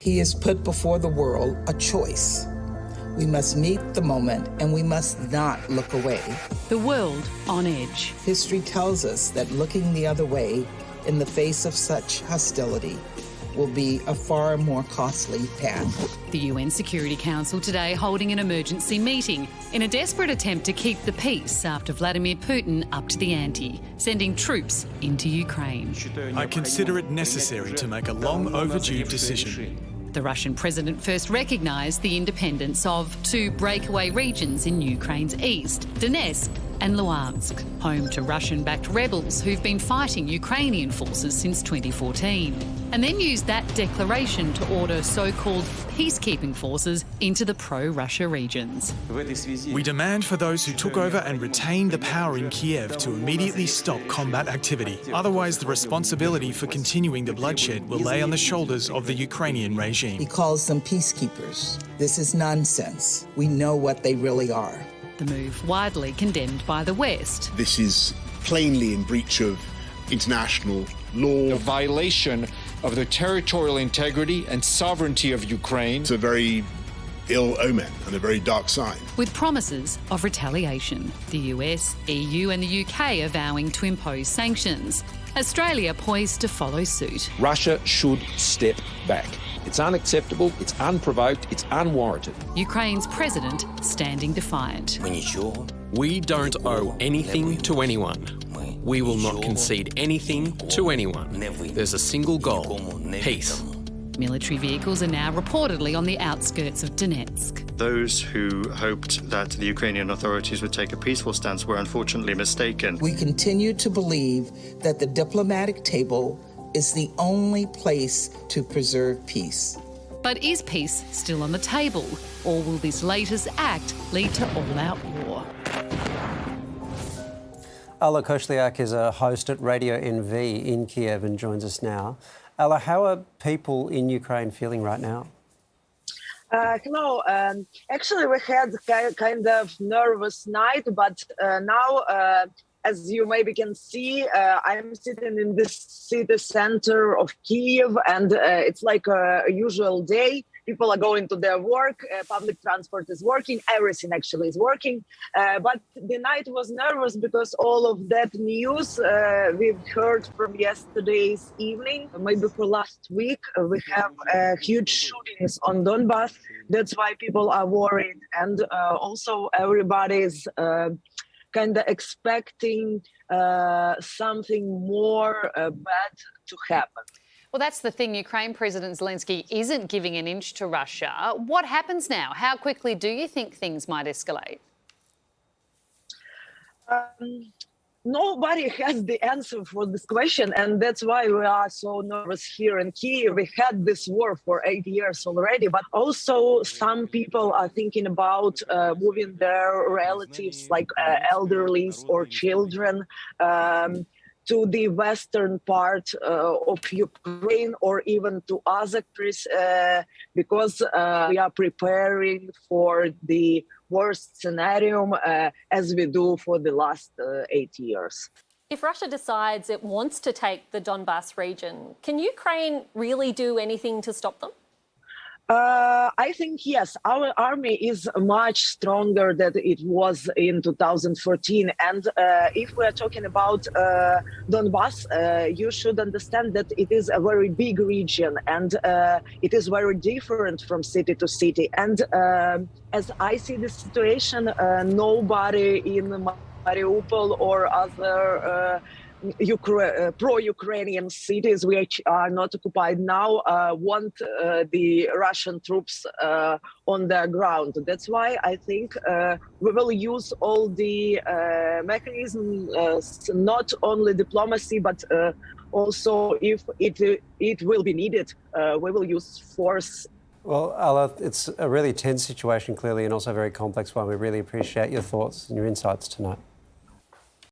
He has put before the world a choice. We must meet the moment and we must not look away. The world on edge. History tells us that looking the other way in the face of such hostility will be a far more costly path. The UN Security Council today holding an emergency meeting in a desperate attempt to keep the peace after Vladimir Putin upped the ante, sending troops into Ukraine. I consider it necessary to make a long overdue decision. The Russian president first recognised the independence of two breakaway regions in Ukraine's east, Donetsk and Luhansk, home to Russian-backed rebels who've been fighting Ukrainian forces since 2014, and then used that declaration to order so-called peacekeeping forces into the pro-Russia regions. We demand for those who took over and retained the power in Kyiv to immediately stop combat activity. Otherwise, the responsibility for continuing the bloodshed will lay on the shoulders of the Ukrainian regime. He calls them peacekeepers. This is nonsense. We know what they really are. The move widely condemned by the West. This is plainly in breach of international law. A violation of the territorial integrity and sovereignty of Ukraine. It's a very ill omen and a very dark sign. With promises of retaliation. The US, EU and the UK are vowing to impose sanctions. Australia poised to follow suit. Russia should step back. It's unacceptable, it's unprovoked, it's unwarranted. Ukraine's president standing defiant. We don't owe anything to anyone. We will not concede anything to anyone. There's a single goal: peace. Military vehicles are now reportedly on the outskirts of Donetsk. Those who hoped that the Ukrainian authorities would take a peaceful stance were unfortunately mistaken. We continue to believe that the diplomatic table is the only place to preserve peace. But is peace still on the table, or will this latest act lead to all-out war? Alla Koshhlyak is a host at Radio NV in Kyiv and joins us now. Alla, how are people in Ukraine feeling right now? Hello. Actually, we had kind of nervous night, but now, as you maybe can see, I'm sitting in the city center of Kyiv, and it's like a usual day. People are going to their work, public transport is working, everything actually is working. But the night was nervous because all of that news we've heard from yesterday's evening, maybe for last week, we have huge shootings on Donbass. That's why people are worried. And also everybody's kind of expecting something more bad to happen. Well, that's the thing. Ukraine President Zelensky isn't giving an inch to Russia. What happens now? How quickly do you think things might escalate? Nobody has the answer for this question, and that's why we are so nervous here in Kyiv. We had this war for 8 years already, but also some people are thinking about moving their relatives, like elderlies or children, to the western part of Ukraine or even to other countries because we are preparing for the worst scenario as we do for the last 8 years. If Russia decides it wants to take the Donbass region, can Ukraine really do anything to stop them? I think, yes, our army is much stronger than it was in 2014. And if we're talking about Donbass, you should understand that it is a very big region and it is very different from city to city. And as I see the situation, nobody in Mariupol or other pro-Ukrainian cities which are not occupied now want the Russian troops on the ground. That's why I think we will use all the mechanisms, not only diplomacy, but also if it will be needed, we will use force. Well, Alla, it's a really tense situation, clearly, and also a very complex one. We really appreciate your thoughts and your insights tonight.